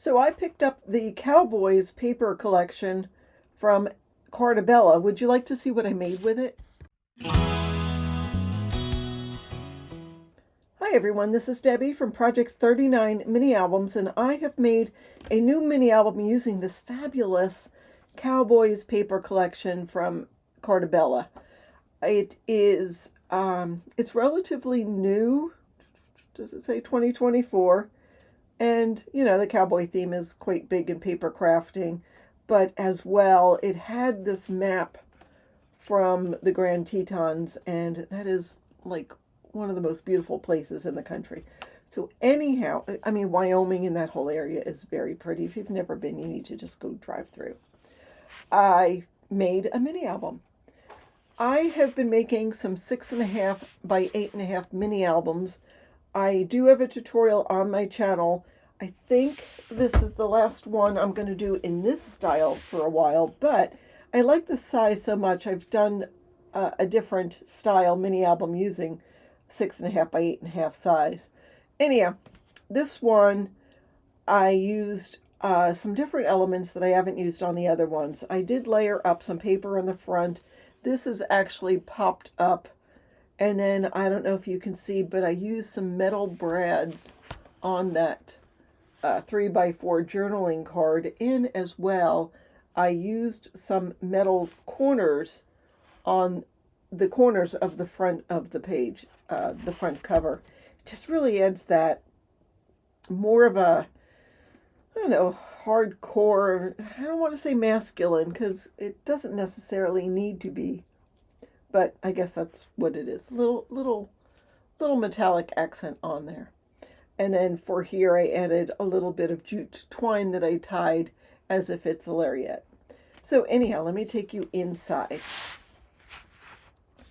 So I picked up the Cowboys paper collection from Carta. Would you like to see what I made with it? Hi everyone, this is Debbie from Project 39 Mini Albums, and I have made a new mini album using this fabulous Cowboys paper collection from Carta. It's relatively new. Does it say 2024? And, the cowboy theme is quite big in paper crafting, but as well, it had this map from the Grand Tetons, and that is like one of the most beautiful places in the country. So, anyhow, I mean, Wyoming and that whole area is very pretty. If you've never been, you need to just go drive through. I made a mini album. I have been making some 6.5 by 8.5 mini albums. I do have a tutorial on my channel. I think this is the last one I'm going to do in this style for a while, but I like the size so much. I've done a different style mini album using 6.5 by 8.5 size. Anyhow, this one I used some different elements that I haven't used on the other ones. I did layer up some paper on the front. This is actually popped up. And then, I don't know if you can see, but I used some metal brads on that 3x4 journaling card in as well. I used some metal corners on the corners of the front of the page, the front cover. It just really adds that more of a, I don't know, hardcore, I don't want to say masculine because it doesn't necessarily need to be. But I guess that's what it is. Little metallic accent on there. And then for here I added a little bit of jute twine that I tied as if it's a lariat. So anyhow, let me take you inside.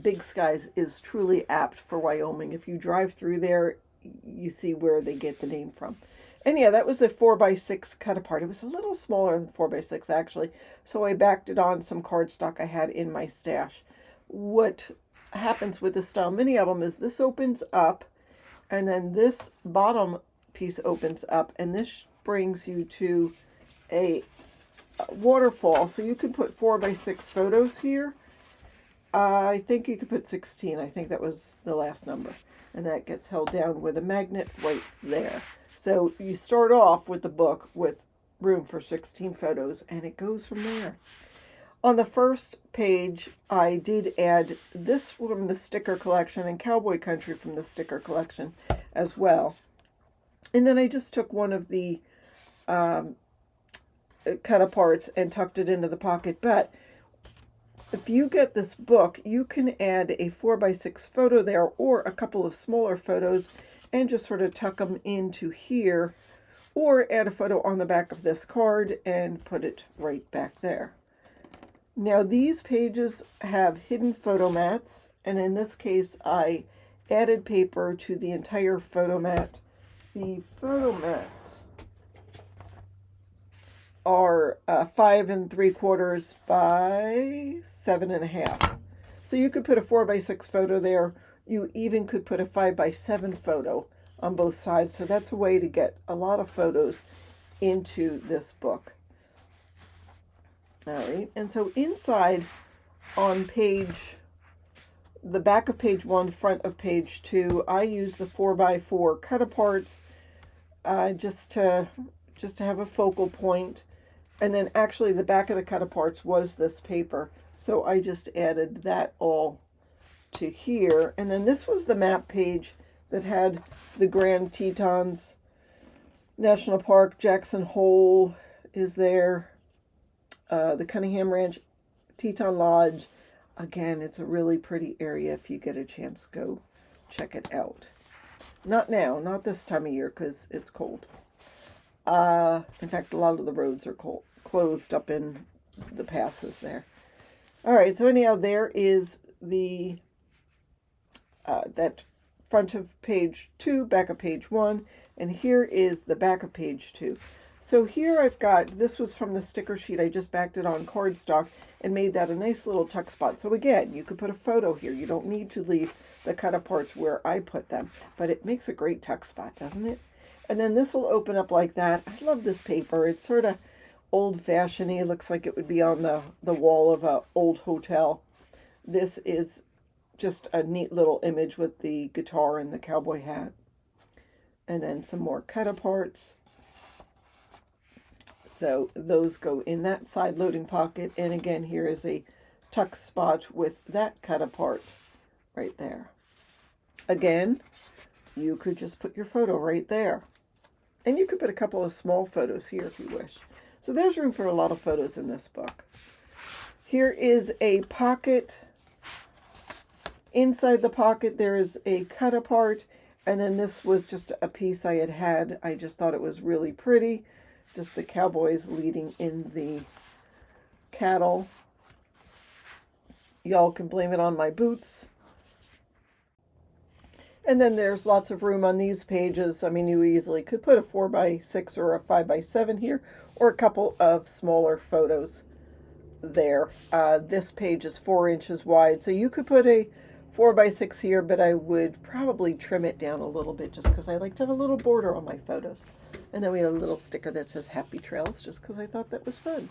Big Skies is truly apt for Wyoming. If you drive through there, you see where they get the name from. And yeah, that was a 4x6 cut apart. It was a little smaller than 4x6 actually. So I backed it on some cardstock I had in my stash. What happens with the style mini album is this opens up, and then this bottom piece opens up, and this brings you to a waterfall. So you can put 4x6 photos here. I think you could put 16. I think that was the last number. And that gets held down with a magnet right there. So you start off with the book with room for 16 photos, and it goes from there. On the first page, I did add this from the sticker collection and Cowboy Country from the sticker collection as well. And then I just took one of the cut aparts and tucked it into the pocket. But if you get this book, you can add a 4x6 photo there or a couple of smaller photos and just sort of tuck them into here, or add a photo on the back of this card and put it right back there. Now these pages have hidden photo mats, and in this case I added paper to the entire photo mat. The photo mats are 5 3/4 by 7.5. So you could put a 4x6 photo there. You even could put a 5x7 photo on both sides. So that's a way to get a lot of photos into this book. All right, and so inside on the back of page 1, front of page 2, I use the 4x4 cut aparts just to have a focal point. And then actually the back of the cut aparts was this paper, so I just added that all to here. And then this was the map page that had the Grand Tetons National Park. Jackson Hole is there. The Cunningham Ranch, Teton Lodge. Again, it's a really pretty area. If you get a chance, go check it out. Not now, not this time of year, because it's cold. In fact, a lot of the roads are closed up in the passes there. All right, so anyhow, there is the that front of page 2, back of page 1, and here is the back of page 2. So here I've got, this was from the sticker sheet. I just backed it on cardstock and made that a nice little tuck spot. So again, you could put a photo here. You don't need to leave the cut aparts where I put them, but it makes a great tuck spot, doesn't it? And then this will open up like that. I love this paper. It's sort of old-fashioned-y. It looks like it would be on the wall of an old hotel. This is just a neat little image with the guitar and the cowboy hat. And then some more cut-aparts. So those go in that side loading pocket. And again, here is a tuck spot with that cut-apart right there. Again, you could just put your photo right there. And you could put a couple of small photos here if you wish. So there's room for a lot of photos in this book. Here is a pocket. Inside the pocket, there is a cut apart. And then this was just a piece I had. I just thought it was really pretty. Just the cowboys leading in the cattle. Y'all can blame it on my boots. And then there's lots of room on these pages. I mean, you easily could put a 4x6 or a 5x7 here, or a couple of smaller photos there. This page is 4 inches wide, so you could put a 4x6 here, but I would probably trim it down a little bit just because I like to have a little border on my photos. And then we have a little sticker that says Happy Trails just because I thought that was fun.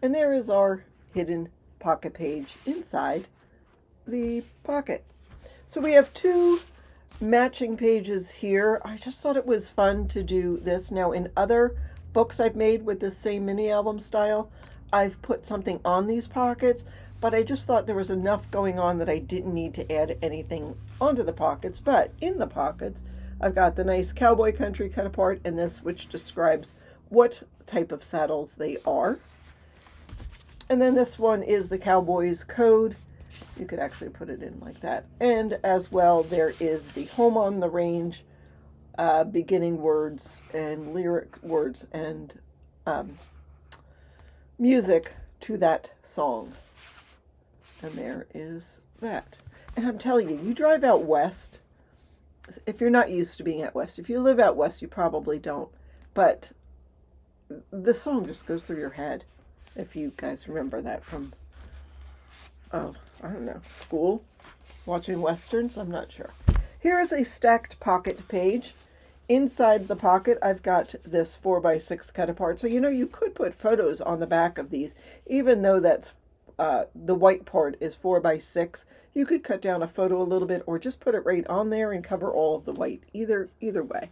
And there is our hidden pocket page inside the pocket. So we have 2 matching pages here. I just thought it was fun to do this. Now in other books I've made with the same mini album style, I've put something on these pockets, but I just thought there was enough going on that I didn't need to add anything onto the pockets. But in the pockets, I've got the nice cowboy country cut apart and this, which describes what type of saddles they are. And then this one is the Cowboys code. You could actually put it in like that. And as well, there is the home on the range, beginning words and lyric words and music to that song. And there is that. And I'm telling you, you drive out west, if you're not used to being out west, if you live out west, you probably don't. But the song just goes through your head. If you guys remember that from, I don't know, school, watching westerns, I'm not sure. Here is a stacked pocket page. Inside the pocket, I've got this 4x6 cut apart. So, you could put photos on the back of these, even though that's the white part is 4x6. You could cut down a photo a little bit or just put it right on there and cover all of the white. Either way.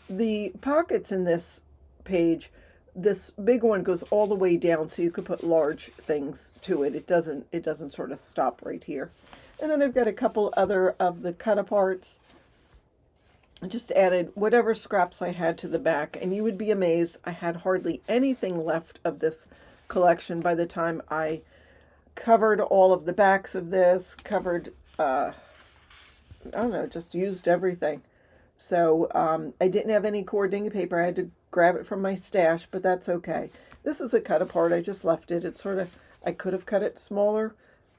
The pockets in this page, this big one goes all the way down, so you could put large things to it. It doesn't sort of stop right here. And then I've got a couple other of the cut aparts. I just added whatever scraps I had to the back, and you would be amazed. I had hardly anything left of this collection by the time I covered all of the backs of this, covered, I don't know, just used everything. So I didn't have any cording paper. I had to grab it from my stash, but that's okay. This is a cut apart. I just left it. It's sort of, I could have cut it smaller,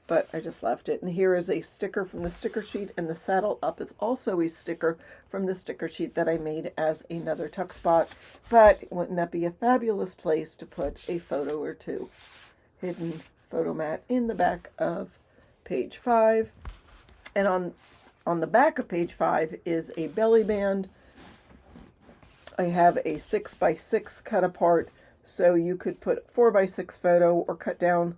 but I just left it. And here is a sticker from the sticker sheet, and the saddle up is also a sticker from the sticker sheet that I made as another tuck spot. But wouldn't that be a fabulous place to put a photo or two? Hidden photo mat in the back of page 5. And on the back of page 5 is a belly band. I have a 6x6 cut apart, so you could put 4x6 photo or cut down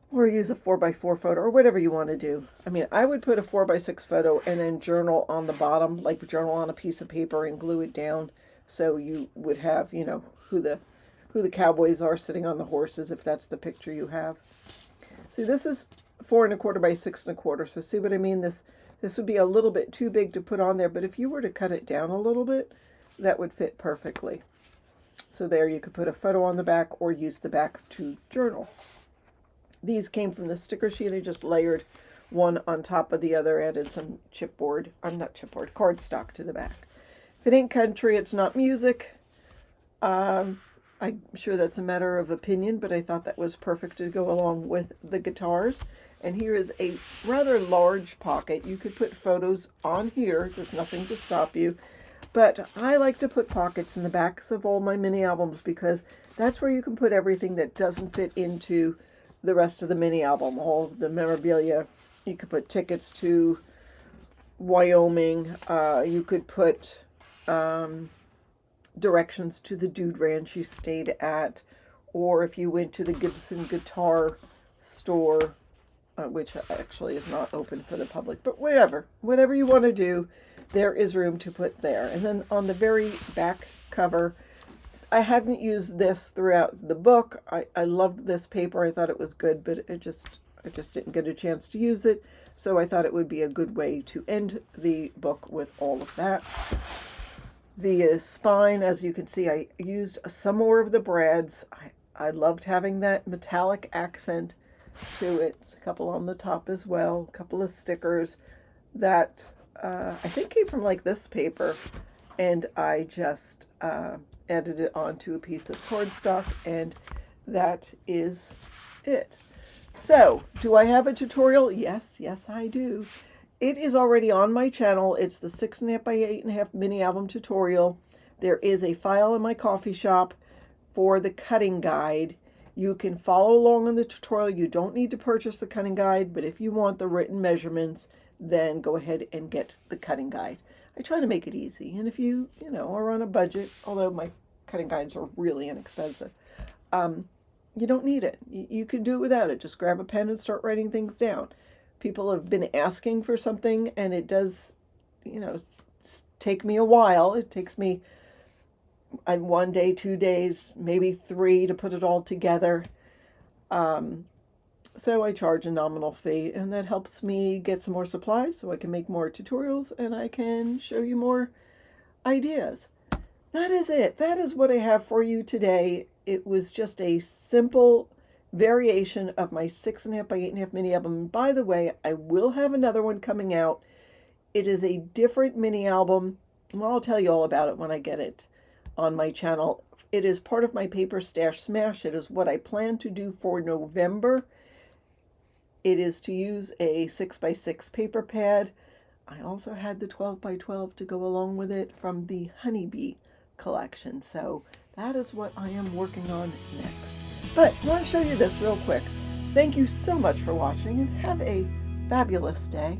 or use a 4x4 photo or whatever you want to do. I mean, I would put a 4x6 photo and then journal on the bottom, like journal on a piece of paper and glue it down, so you would have, who the cowboys are sitting on the horses, if that's the picture you have. See, this is 4 1/4 by 6 1/4. So see what I mean? This would be a little bit too big to put on there, but if you were to cut it down a little bit, that would fit perfectly. So there, you could put a photo on the back or use the back to journal. These came from the sticker sheet. I just layered one on top of the other, added some cardstock to the back. If it ain't country, it's not music. I'm sure that's a matter of opinion, but I thought that was perfect to go along with the guitars. And here is a rather large pocket. You could put photos on here. There's nothing to stop you. But I like to put pockets in the backs of all my mini albums because that's where you can put everything that doesn't fit into the rest of the mini album. All of the memorabilia. You could put tickets to Wyoming. You could put directions to the Dude Ranch you stayed at, or if you went to the Gibson Guitar store, which actually is not open for the public, but whatever you want to do, there is room to put there. And then on the very back cover, I hadn't used this throughout the book. I loved this paper. I thought it was good, but I just didn't get a chance to use it. So I thought it would be a good way to end the book with all of that. The spine, as you can see, I used some more of the brads. I loved having that metallic accent to it. It's a couple on the top as well, a couple of stickers that I think came from like this paper, and I just added it onto a piece of cardstock, and that is it. So, do I have a tutorial? Yes, I do. It is already on my channel. It's the 6.5 by 8.5 mini album tutorial. There is a file in my coffee shop for the cutting guide. You can follow along in the tutorial. You don't need to purchase the cutting guide, but if you want the written measurements, then go ahead and get the cutting guide. I try to make it easy, and if you are on a budget, although my cutting guides are really inexpensive, you don't need it. You can do it without it. Just grab a pen and start writing things down. People have been asking for something, and it does, take me a while. It takes me 1 day, 2 days, maybe 3 to put it all together. So I charge a nominal fee, and that helps me get some more supplies so I can make more tutorials and I can show you more ideas. That is it. That is what I have for you today. It was just a simple variation of my 6.5 by 8.5 mini album. By the way, I will have another one coming out. It is a different mini album. Well, I'll tell you all about it when I get it on my channel. It is part of my Paper Stash Smash. It is what I plan to do for November. It is to use a 6x6 paper pad. I also had the 12 by 12 to go along with it from the Honeybee collection. So that is what I am working on next. But I want to show you this real quick. Thank you so much for watching, and have a fabulous day.